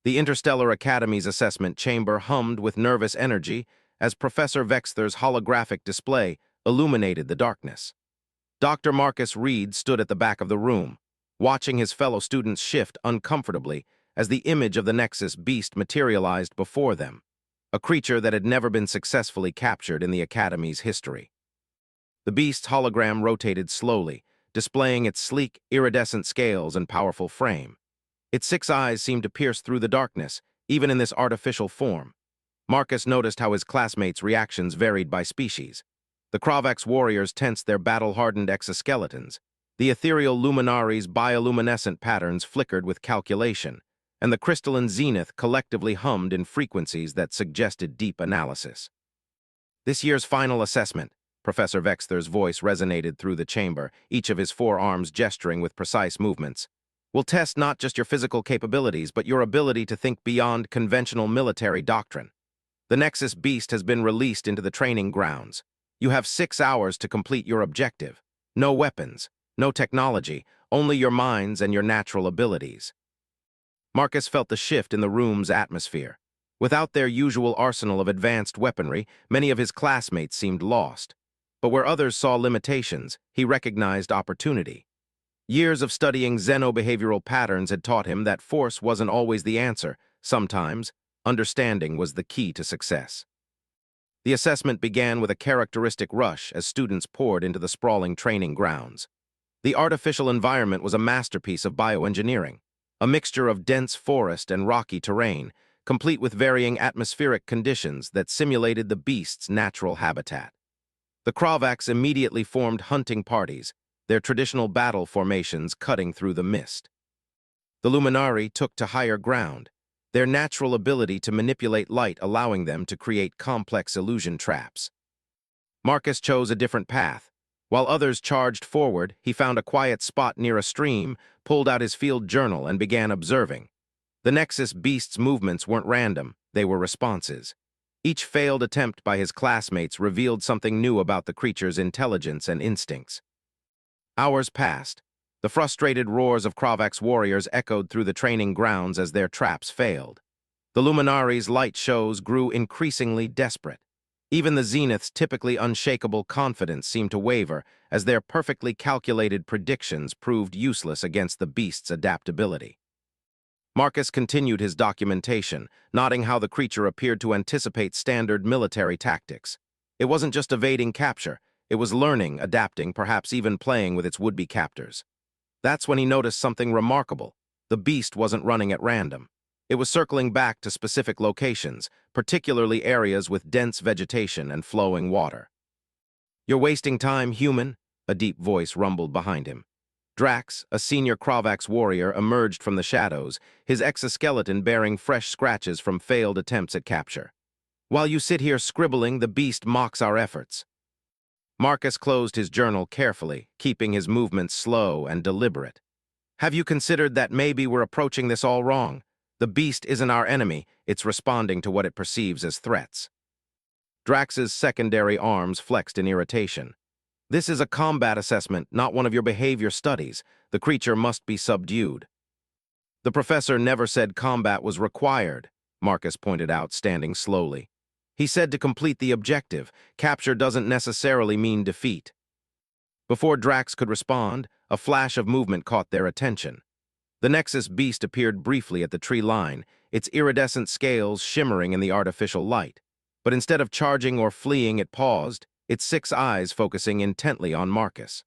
The Interstellar Academy's assessment chamber hummed with nervous energy as Professor Vexther's holographic display illuminated the darkness. Dr. Marcus Reed stood at the back of the room, watching his fellow students shift uncomfortably as the image of the Nexus beast materialized before them, a creature that had never been successfully captured in the Academy's history. The beast's hologram rotated slowly, displaying its sleek, iridescent scales and powerful frame. Its 6 eyes seemed to pierce through the darkness, even in this artificial form. Marcus noticed how his classmates' reactions varied by species. The Kravax warriors tensed their battle-hardened exoskeletons. The ethereal luminaries' bioluminescent patterns flickered with calculation, and the crystalline zenith collectively hummed in frequencies that suggested deep analysis. This year's final assessment, Professor Vexther's voice resonated through the chamber, each of his 4 arms gesturing with precise movements, will test not just your physical capabilities, but your ability to think beyond conventional military doctrine. The Nexus beast has been released into the training grounds. You have 6 hours to complete your objective. No weapons, no technology, only your minds and your natural abilities. Marcus felt the shift in the room's atmosphere. Without their usual arsenal of advanced weaponry, many of his classmates seemed lost. But where others saw limitations, he recognized opportunity. Years of studying xenobehavioral patterns had taught him that force wasn't always the answer. Sometimes, understanding was the key to success. The assessment began with a characteristic rush as students poured into the sprawling training grounds. The artificial environment was a masterpiece of bioengineering, a mixture of dense forest and rocky terrain, complete with varying atmospheric conditions that simulated the beast's natural habitat. The Kravax immediately formed hunting parties, their traditional battle formations cutting through the mist. The Luminari took to higher ground, their natural ability to manipulate light allowing them to create complex illusion traps. Marcus chose a different path. While others charged forward, he found a quiet spot near a stream, pulled out his field journal, and began observing. The Nexus beast's movements weren't random, they were responses. Each failed attempt by his classmates revealed something new about the creature's intelligence and instincts. Hours passed. The frustrated roars of Kravax warriors echoed through the training grounds as their traps failed. The Luminari's light shows grew increasingly desperate. Even the Zenith's typically unshakable confidence seemed to waver as their perfectly calculated predictions proved useless against the beast's adaptability. Marcus continued his documentation, noting how the creature appeared to anticipate standard military tactics. It wasn't just evading capture. It was learning, adapting, perhaps even playing with its would-be captors. That's when he noticed something remarkable. The beast wasn't running at random. It was circling back to specific locations, particularly areas with dense vegetation and flowing water. "You're wasting time, human," a deep voice rumbled behind him. Drax, a senior Kravax warrior, emerged from the shadows, his exoskeleton bearing fresh scratches from failed attempts at capture. "While you sit here scribbling, the beast mocks our efforts." Marcus closed his journal carefully, keeping his movements slow and deliberate. "Have you considered that maybe we're approaching this all wrong? The beast isn't our enemy, it's responding to what it perceives as threats." Drax's secondary arms flexed in irritation. "This is a combat assessment, not one of your behavior studies. The creature must be subdued." "The professor never said combat was required," Marcus pointed out, standing slowly. "He said to complete the objective. Capture doesn't necessarily mean defeat." Before Drax could respond, a flash of movement caught their attention. The Nexus beast appeared briefly at the tree line, its iridescent scales shimmering in the artificial light. But instead of charging or fleeing, it paused, its 6 eyes focusing intently on Marcus.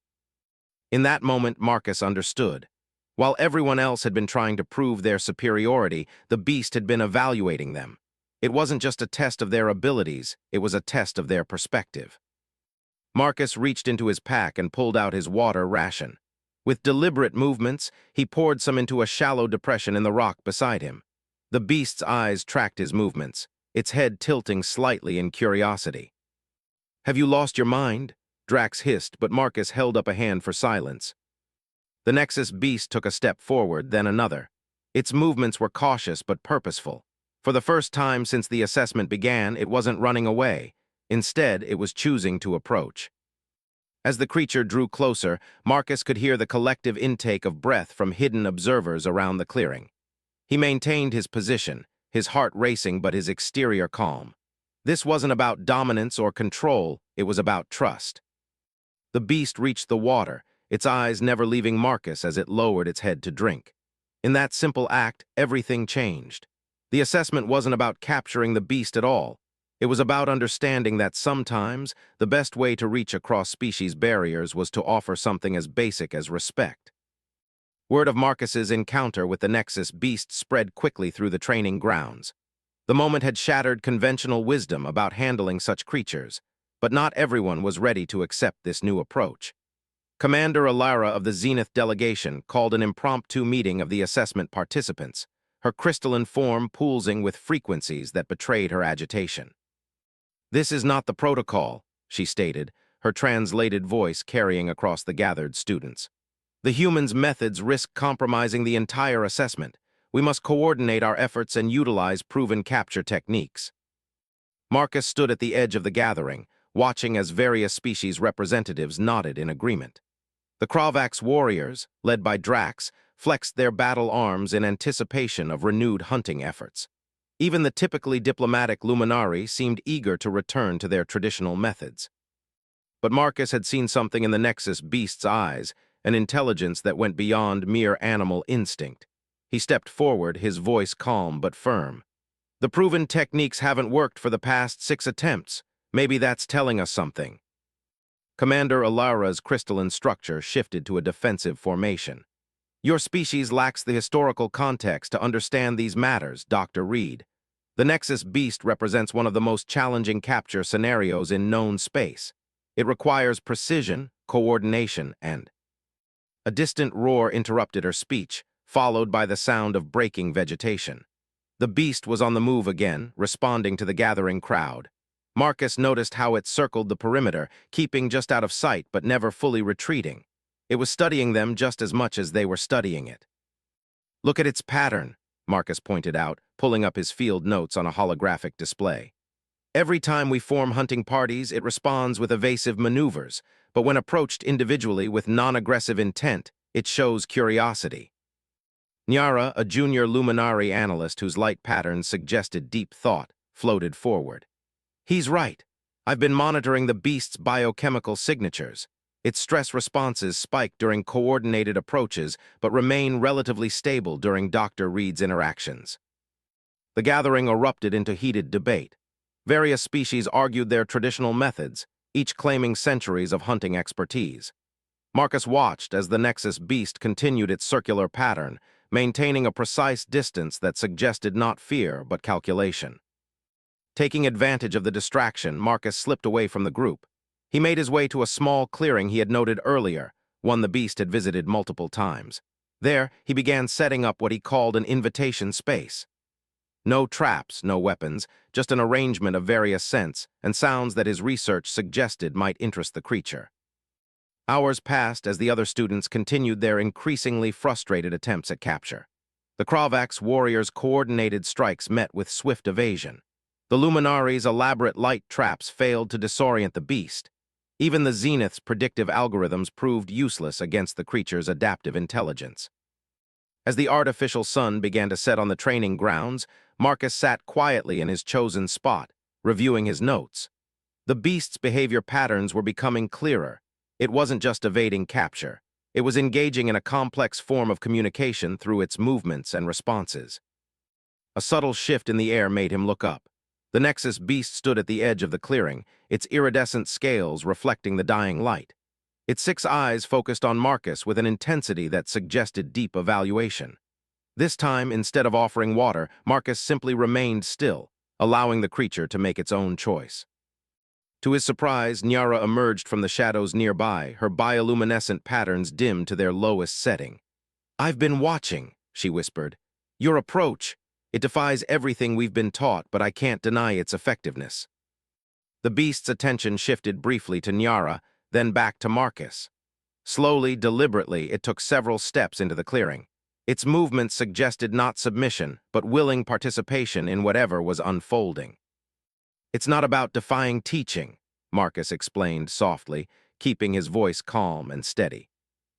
In that moment, Marcus understood. While everyone else had been trying to prove their superiority, the beast had been evaluating them. It wasn't just a test of their abilities, it was a test of their perspective. Marcus reached into his pack and pulled out his water ration. With deliberate movements, he poured some into a shallow depression in the rock beside him. The beast's eyes tracked his movements, its head tilting slightly in curiosity. "Have you lost your mind?" Drax hissed, but Marcus held up a hand for silence. The Nexus beast took a step forward, then another. Its movements were cautious but purposeful. For the first time since the assessment began, it wasn't running away. Instead, it was choosing to approach. As the creature drew closer, Marcus could hear the collective intake of breath from hidden observers around the clearing. He maintained his position, his heart racing but his exterior calm. This wasn't about dominance or control, it was about trust. The beast reached the water, its eyes never leaving Marcus as it lowered its head to drink. In that simple act, everything changed. The assessment wasn't about capturing the beast at all. It was about understanding that sometimes the best way to reach across species barriers was to offer something as basic as respect. Word of Marcus's encounter with the Nexus beast spread quickly through the training grounds. The moment had shattered conventional wisdom about handling such creatures, but not everyone was ready to accept this new approach. Commander Alara of the Zenith delegation called an impromptu meeting of the assessment participants, her crystalline form pulsing with frequencies that betrayed her agitation. "This is not the protocol," she stated, her translated voice carrying across the gathered students. "The humans' methods risk compromising the entire assessment. We must coordinate our efforts and utilize proven capture techniques." Marcus stood at the edge of the gathering, watching as various species representatives nodded in agreement. The Kravax warriors, led by Drax, flexed their battle arms in anticipation of renewed hunting efforts. Even the typically diplomatic Luminari seemed eager to return to their traditional methods. But Marcus had seen something in the Nexus beast's eyes, an intelligence that went beyond mere animal instinct. He stepped forward, his voice calm but firm. "The proven techniques haven't worked for the past 6 attempts. Maybe that's telling us something." Commander Alara's crystalline structure shifted to a defensive formation. "Your species lacks the historical context to understand these matters, Dr. Reed. The Nexus beast represents one of the most challenging capture scenarios in known space. It requires precision, coordination, and—" A distant roar interrupted her speech, followed by the sound of breaking vegetation. The beast was on the move again, responding to the gathering crowd. Marcus noticed how it circled the perimeter, keeping just out of sight but never fully retreating. It was studying them just as much as they were studying it. "Look at its pattern," Marcus pointed out, pulling up his field notes on a holographic display. "Every time we form hunting parties, it responds with evasive maneuvers, but when approached individually with non-aggressive intent, it shows curiosity." Nyara, a junior Luminari analyst whose light patterns suggested deep thought, floated forward. "He's right. I've been monitoring the beast's biochemical signatures. Its stress responses spike during coordinated approaches, but remain relatively stable during Dr. Reed's interactions." The gathering erupted into heated debate. Various species argued their traditional methods, each claiming centuries of hunting expertise. Marcus watched as the Nexus beast continued its circular pattern, maintaining a precise distance that suggested not fear but calculation. Taking advantage of the distraction, Marcus slipped away from the group. He made his way to a small clearing he had noted earlier, one the beast had visited multiple times. There, he began setting up what he called an invitation space. No traps, no weapons, just an arrangement of various scents and sounds that his research suggested might interest the creature. Hours passed as the other students continued their increasingly frustrated attempts at capture. The Kravax warriors' coordinated strikes met with swift evasion. The Luminari's elaborate light traps failed to disorient the beast. Even the Zenith's predictive algorithms proved useless against the creature's adaptive intelligence. As the artificial sun began to set on the training grounds, Marcus sat quietly in his chosen spot, reviewing his notes. The beast's behavior patterns were becoming clearer. It wasn't just evading capture. It was engaging in a complex form of communication through its movements and responses. A subtle shift in the air made him look up. The Nexus beast stood at the edge of the clearing, its iridescent scales reflecting the dying light. Its 6 eyes focused on Marcus with an intensity that suggested deep evaluation. This time, instead of offering water, Marcus simply remained still, allowing the creature to make its own choice. To his surprise, Nyara emerged from the shadows nearby, her bioluminescent patterns dimmed to their lowest setting. "I've been watching," she whispered. "Your approach. It defies everything we've been taught, but I can't deny its effectiveness." The beast's attention shifted briefly to Nyara, then back to Marcus. Slowly, deliberately, it took several steps into the clearing. Its movements suggested not submission, but willing participation in whatever was unfolding. "It's not about defying teaching," Marcus explained softly, keeping his voice calm and steady.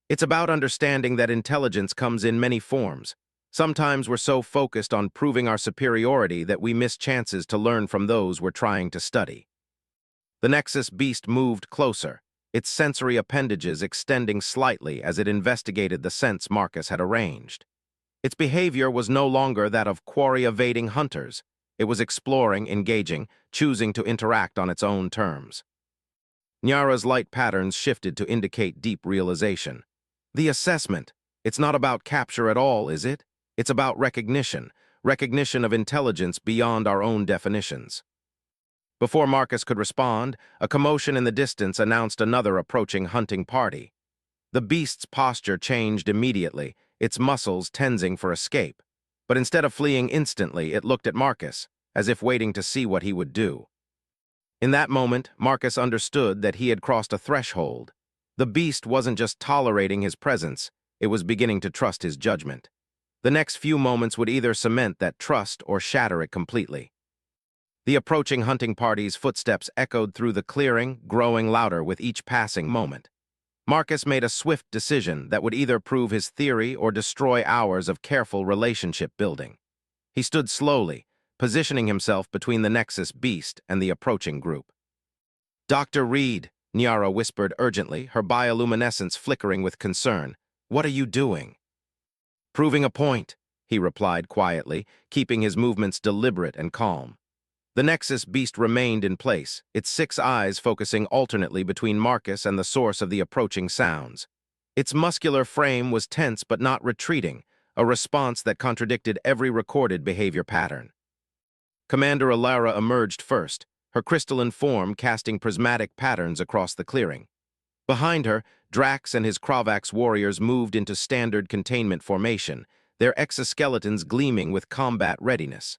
"It's about understanding that intelligence comes in many forms. Sometimes we're so focused on proving our superiority that we miss chances to learn from those we're trying to study. The Nexus beast moved closer, its sensory appendages extending slightly as it investigated the scents Marcus had arranged. Its behavior was no longer that of quarry-evading hunters. It was exploring, engaging, choosing to interact on its own terms. Nyara's light patterns shifted to indicate deep realization. The assessment. It's not about capture at all, is it? It's about recognition of intelligence beyond our own definitions. Before Marcus could respond, a commotion in the distance announced another approaching hunting party. The beast's posture changed immediately, its muscles tensing for escape. But instead of fleeing instantly, it looked at Marcus, as if waiting to see what he would do. In that moment, Marcus understood that he had crossed a threshold. The beast wasn't just tolerating his presence, it was beginning to trust his judgment. The next few moments would either cement that trust or shatter it completely. The approaching hunting party's footsteps echoed through the clearing, growing louder with each passing moment. Marcus made a swift decision that would either prove his theory or destroy hours of careful relationship building. He stood slowly, positioning himself between the Nexus beast and the approaching group. "Dr. Reed," Nyara whispered urgently, her bioluminescence flickering with concern. "What are you doing?" "Proving a point," he replied quietly, keeping his movements deliberate and calm. The Nexus beast remained in place, its 6 eyes focusing alternately between Marcus and the source of the approaching sounds. Its muscular frame was tense but not retreating, a response that contradicted every recorded behavior pattern. Commander Alara emerged first, her crystalline form casting prismatic patterns across the clearing. Behind her, Drax and his Kravax warriors moved into standard containment formation, their exoskeletons gleaming with combat readiness.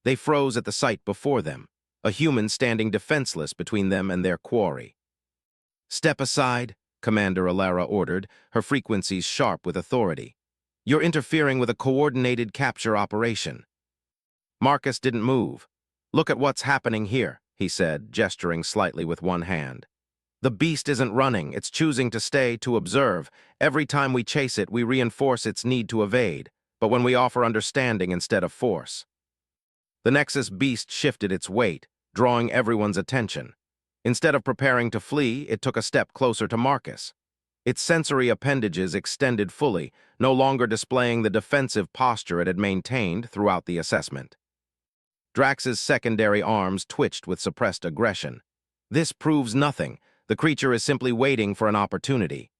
They froze at the sight before them, a human standing defenseless between them and their quarry. "Step aside," Commander Alara ordered, her frequencies sharp with authority. "You're interfering with a coordinated capture operation." Marcus didn't move. "Look at what's happening here," he said, gesturing slightly with one hand. "The beast isn't running, it's choosing to stay, to observe. Every time we chase it, we reinforce its need to evade, but when we offer understanding instead of force." The Nexus beast shifted its weight, drawing everyone's attention. Instead of preparing to flee, it took a step closer to Marcus. Its sensory appendages extended fully, no longer displaying the defensive posture it had maintained throughout the assessment. Drax's secondary arms twitched with suppressed aggression. "This proves nothing. The creature is simply waiting for an opportunity."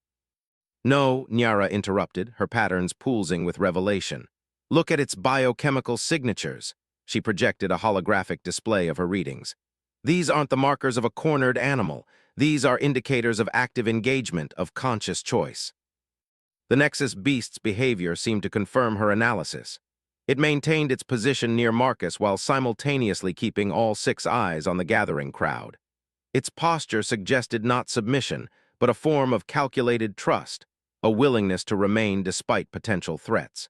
"No," Nyara interrupted, her patterns pulsing with revelation. "Look at its biochemical signatures." She projected a holographic display of her readings. "These aren't the markers of a cornered animal. These are indicators of active engagement, of conscious choice." The Nexus beast's behavior seemed to confirm her analysis. It maintained its position near Marcus while simultaneously keeping all 6 eyes on the gathering crowd. Its posture suggested not submission, but a form of calculated trust, a willingness to remain despite potential threats.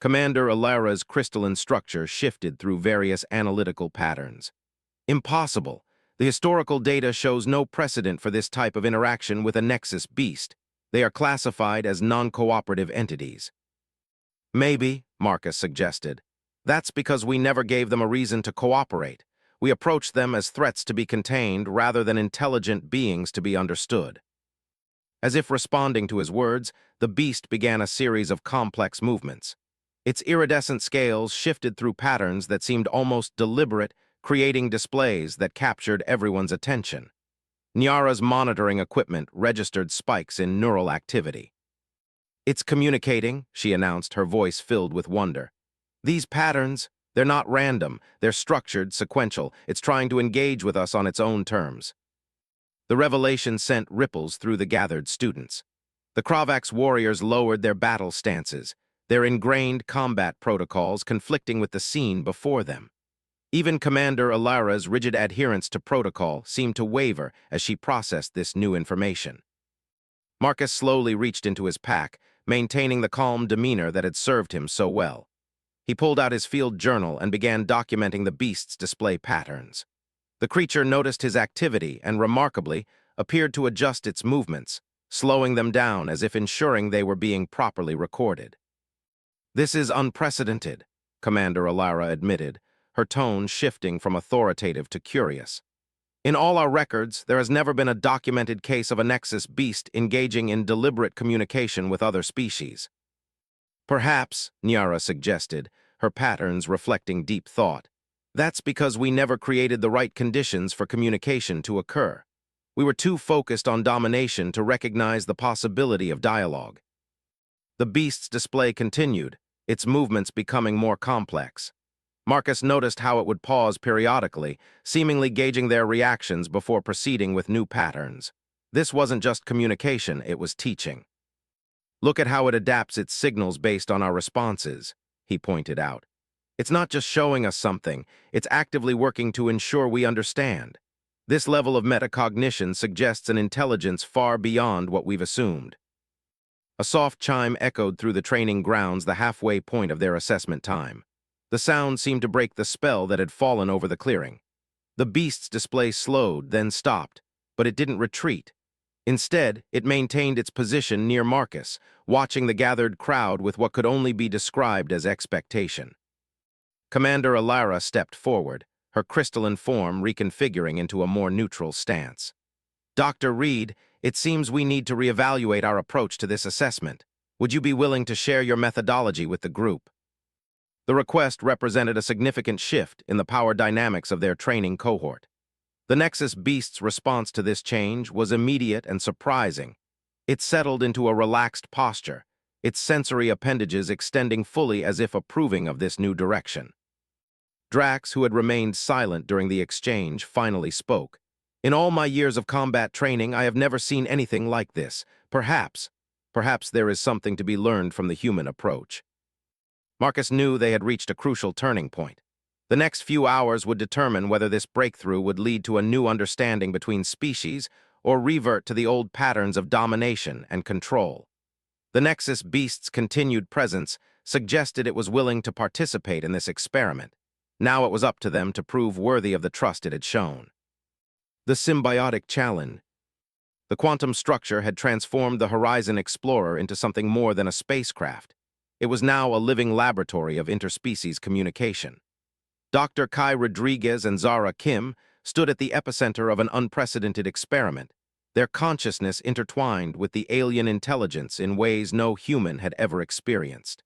Commander Alara's crystalline structure shifted through various analytical patterns. "Impossible. The historical data shows no precedent for this type of interaction with a Nexus beast. They are classified as non-cooperative entities." "Maybe," Marcus suggested. "That's because we never gave them a reason to cooperate. We approached them as threats to be contained rather than intelligent beings to be understood." As if responding to his words, the beast began a series of complex movements. Its iridescent scales shifted through patterns that seemed almost deliberate, creating displays that captured everyone's attention. Nyara's monitoring equipment registered spikes in neural activity. "It's communicating," she announced, her voice filled with wonder. "These patterns, they're not random, they're structured, sequential. It's trying to engage with us on its own terms." The revelation sent ripples through the gathered students. The Kravax warriors lowered their battle stances, their ingrained combat protocols conflicting with the scene before them. Even Commander Alara's rigid adherence to protocol seemed to waver as she processed this new information. Marcus slowly reached into his pack, maintaining the calm demeanor that had served him so well. He pulled out his field journal and began documenting the beast's display patterns. The creature noticed his activity and, remarkably, appeared to adjust its movements, slowing them down as if ensuring they were being properly recorded. This is unprecedented, Commander Alara admitted, her tone shifting from authoritative to curious. In all our records, there has never been a documented case of a Nexus beast engaging in deliberate communication with other species. Perhaps, Nyara suggested, her patterns reflecting deep thought. That's because we never created the right conditions for communication to occur. We were too focused on domination to recognize the possibility of dialogue. The beast's display continued, its movements becoming more complex. Marcus noticed how it would pause periodically, seemingly gauging their reactions before proceeding with new patterns. This wasn't just communication, it was teaching. Look at how it adapts its signals based on our responses, he pointed out. It's not just showing us something, it's actively working to ensure we understand. This level of metacognition suggests an intelligence far beyond what we've assumed. A soft chime echoed through the training grounds, the halfway point of their assessment time. The sound seemed to break the spell that had fallen over the clearing. The beast's display slowed, then stopped, but it didn't retreat. Instead, it maintained its position near Marcus, watching the gathered crowd with what could only be described as expectation. Commander Alara stepped forward, her crystalline form reconfiguring into a more neutral stance. Dr. Reed, it seems we need to reevaluate our approach to this assessment. Would you be willing to share your methodology with the group? The request represented a significant shift in the power dynamics of their training cohort. The Nexus Beast's response to this change was immediate and surprising. It settled into a relaxed posture, its sensory appendages extending fully as if approving of this new direction. Drax, who had remained silent during the exchange, finally spoke. In all my years of combat training, I have never seen anything like this. Perhaps there is something to be learned from the human approach. Marcus knew they had reached a crucial turning point. The next few hours would determine whether this breakthrough would lead to a new understanding between species or revert to the old patterns of domination and control. The Nexus Beast's continued presence suggested it was willing to participate in this experiment. Now it was up to them to prove worthy of the trust it had shown. The symbiotic challenge. The quantum structure had transformed the Horizon Explorer into something more than a spacecraft. It was now a living laboratory of interspecies communication. Dr. Kai Rodriguez and Zara Kim stood at the epicenter of an unprecedented experiment, their consciousness intertwined with the alien intelligence in ways no human had ever experienced.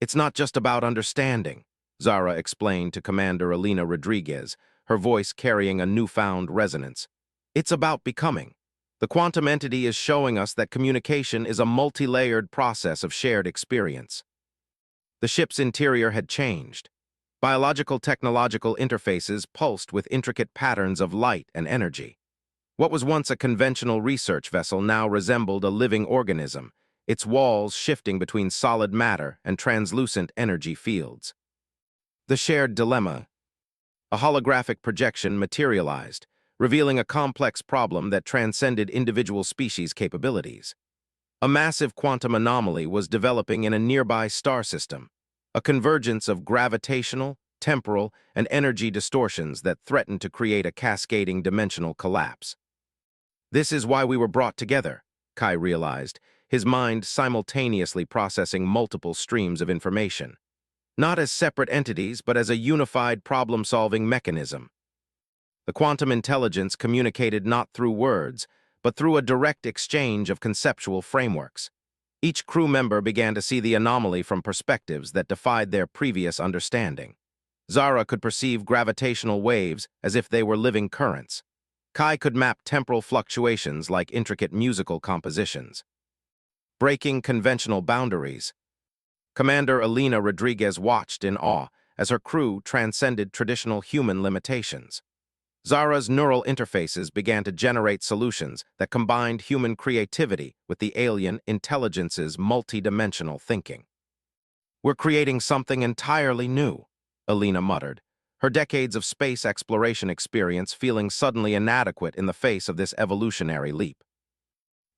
It's not just about understanding, Zara explained to Commander Elena Rodriguez, her voice carrying a newfound resonance. It's about becoming. The quantum entity is showing us that communication is a multi-layered process of shared experience. The ship's interior had changed. Biological-technological interfaces pulsed with intricate patterns of light and energy. What was once a conventional research vessel now resembled a living organism, its walls shifting between solid matter and translucent energy fields. The shared dilemma. A holographic projection materialized, revealing a complex problem that transcended individual species' capabilities. A massive quantum anomaly was developing in a nearby star system, a convergence of gravitational, temporal, and energy distortions that threatened to create a cascading dimensional collapse. This is why we were brought together, Kai realized, his mind simultaneously processing multiple streams of information. Not as separate entities, but as a unified problem-solving mechanism. The quantum intelligence communicated not through words, but through a direct exchange of conceptual frameworks. Each crew member began to see the anomaly from perspectives that defied their previous understanding. Zara could perceive gravitational waves as if they were living currents. Kai could map temporal fluctuations like intricate musical compositions. Breaking conventional boundaries. Commander Elena Rodriguez watched in awe as her crew transcended traditional human limitations. Zara's neural interfaces began to generate solutions that combined human creativity with the alien intelligence's multidimensional thinking. We're creating something entirely new, Elena muttered, her decades of space exploration experience feeling suddenly inadequate in the face of this evolutionary leap.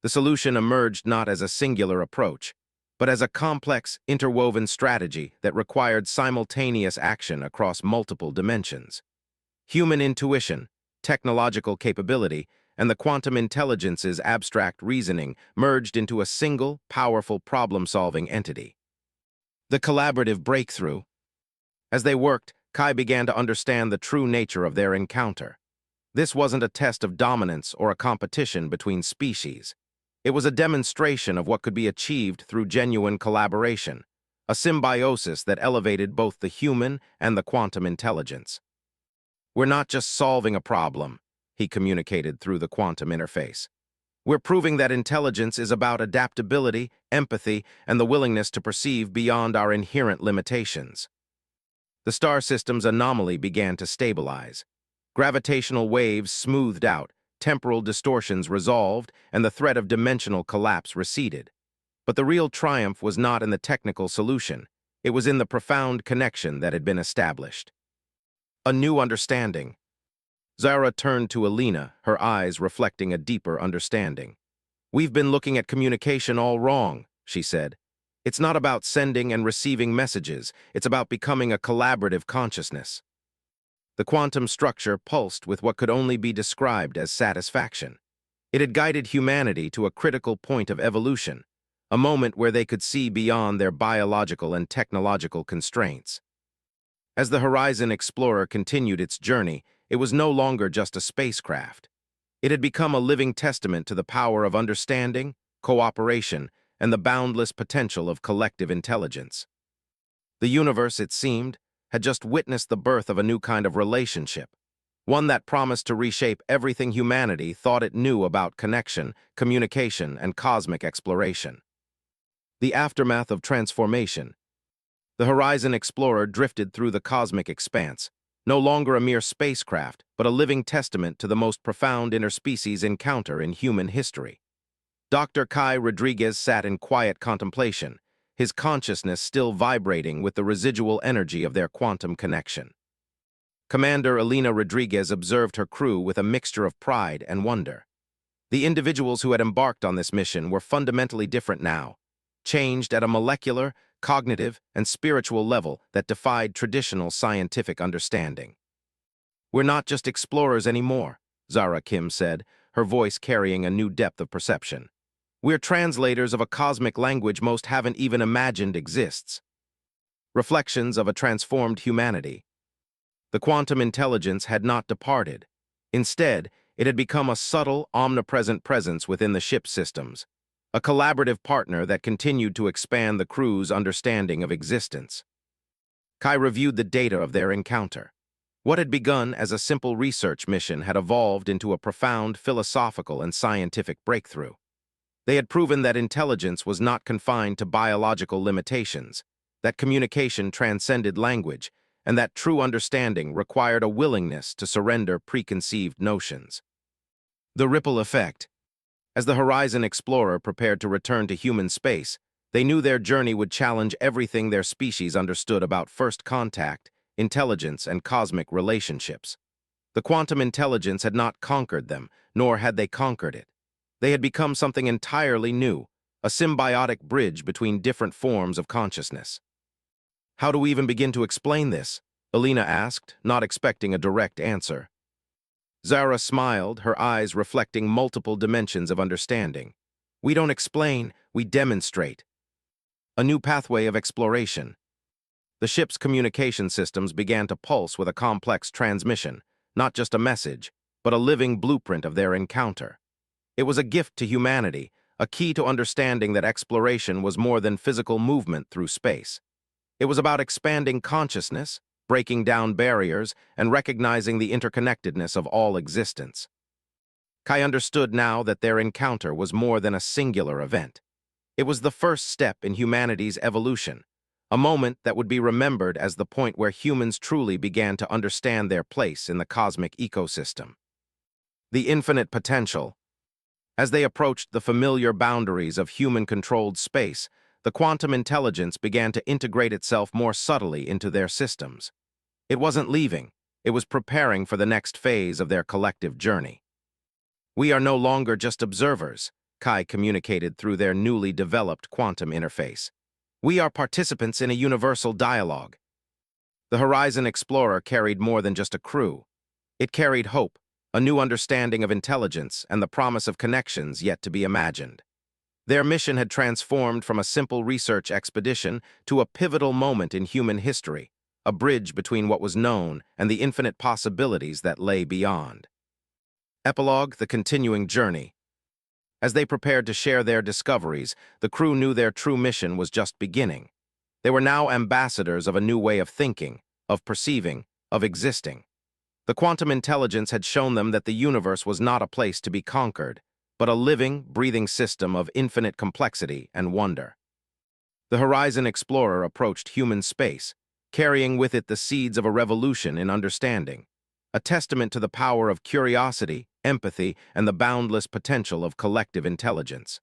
The solution emerged not as a singular approach, but as a complex, interwoven strategy that required simultaneous action across multiple dimensions. Human intuition, technological capability, and the quantum intelligence's abstract reasoning merged into a single, powerful problem-solving entity. The collaborative breakthrough. As they worked, Kai began to understand the true nature of their encounter. This wasn't a test of dominance or a competition between species. It was a demonstration of what could be achieved through genuine collaboration, a symbiosis that elevated both the human and the quantum intelligence. "We're not just solving a problem," he communicated through the quantum interface. "We're proving that intelligence is about adaptability, empathy, and the willingness to perceive beyond our inherent limitations." The star system's anomaly began to stabilize. Gravitational waves smoothed out, temporal distortions resolved, and the threat of dimensional collapse receded. But the real triumph was not in the technical solution. It was in the profound connection that had been established. A new understanding. Zara turned to Alina, her eyes reflecting a deeper understanding. "We've been looking at communication all wrong," she said. "It's not about sending and receiving messages. It's about becoming a collaborative consciousness." The quantum structure pulsed with what could only be described as satisfaction. It had guided humanity to a critical point of evolution, a moment where they could see beyond their biological and technological constraints. As the Horizon Explorer continued its journey, it was no longer just a spacecraft. It had become a living testament to the power of understanding, cooperation, and the boundless potential of collective intelligence. The universe, it seemed, had just witnessed the birth of a new kind of relationship, one that promised to reshape everything humanity thought it knew about connection, communication, and cosmic exploration. The aftermath of transformation. The Horizon Explorer drifted through the cosmic expanse, no longer a mere spacecraft, but a living testament to the most profound interspecies encounter in human history. Dr. Kai Rodriguez sat in quiet contemplation, his consciousness still vibrating with the residual energy of their quantum connection. Commander Alina Rodriguez observed her crew with a mixture of pride and wonder. The individuals who had embarked on this mission were fundamentally different now, changed at a molecular, cognitive, and spiritual level that defied traditional scientific understanding. "We're not just explorers anymore," Zara Kim said, her voice carrying a new depth of perception. "We're translators of a cosmic language most haven't even imagined exists." Reflections of a transformed humanity. The quantum intelligence had not departed. Instead, it had become a subtle, omnipresent presence within the ship's systems, a collaborative partner that continued to expand the crew's understanding of existence. Kai reviewed the data of their encounter. What had begun as a simple research mission had evolved into a profound philosophical and scientific breakthrough. They had proven that intelligence was not confined to biological limitations, that communication transcended language, and that true understanding required a willingness to surrender preconceived notions. The ripple effect. As the Horizon Explorer prepared to return to human space, they knew their journey would challenge everything their species understood about first contact, intelligence, and cosmic relationships. The quantum intelligence had not conquered them, nor had they conquered it. They had become something entirely new, a symbiotic bridge between different forms of consciousness. "How do we even begin to explain this?" Alina asked, not expecting a direct answer. Zara smiled, her eyes reflecting multiple dimensions of understanding. "We don't explain, we demonstrate." A new pathway of exploration. The ship's communication systems began to pulse with a complex transmission, not just a message, but a living blueprint of their encounter. It was a gift to humanity, a key to understanding that exploration was more than physical movement through space. It was about expanding consciousness, breaking down barriers, and recognizing the interconnectedness of all existence. Kai understood now that their encounter was more than a singular event. It was the first step in humanity's evolution, a moment that would be remembered as the point where humans truly began to understand their place in the cosmic ecosystem. The infinite potential. As they approached the familiar boundaries of human-controlled space, the quantum intelligence began to integrate itself more subtly into their systems. It wasn't leaving, it was preparing for the next phase of their collective journey. "We are no longer just observers," Kai communicated through their newly developed quantum interface. "We are participants in a universal dialogue." The Horizon Explorer carried more than just a crew. It carried hope, a new understanding of intelligence, and the promise of connections yet to be imagined. Their mission had transformed from a simple research expedition to a pivotal moment in human history, a bridge between what was known and the infinite possibilities that lay beyond. Epilogue: the continuing journey. As they prepared to share their discoveries, the crew knew their true mission was just beginning. They were now ambassadors of a new way of thinking, of perceiving, of existing. The quantum intelligence had shown them that the universe was not a place to be conquered, but a living, breathing system of infinite complexity and wonder. The Horizon Explorer approached human space, carrying with it the seeds of a revolution in understanding, a testament to the power of curiosity, empathy, and the boundless potential of collective intelligence.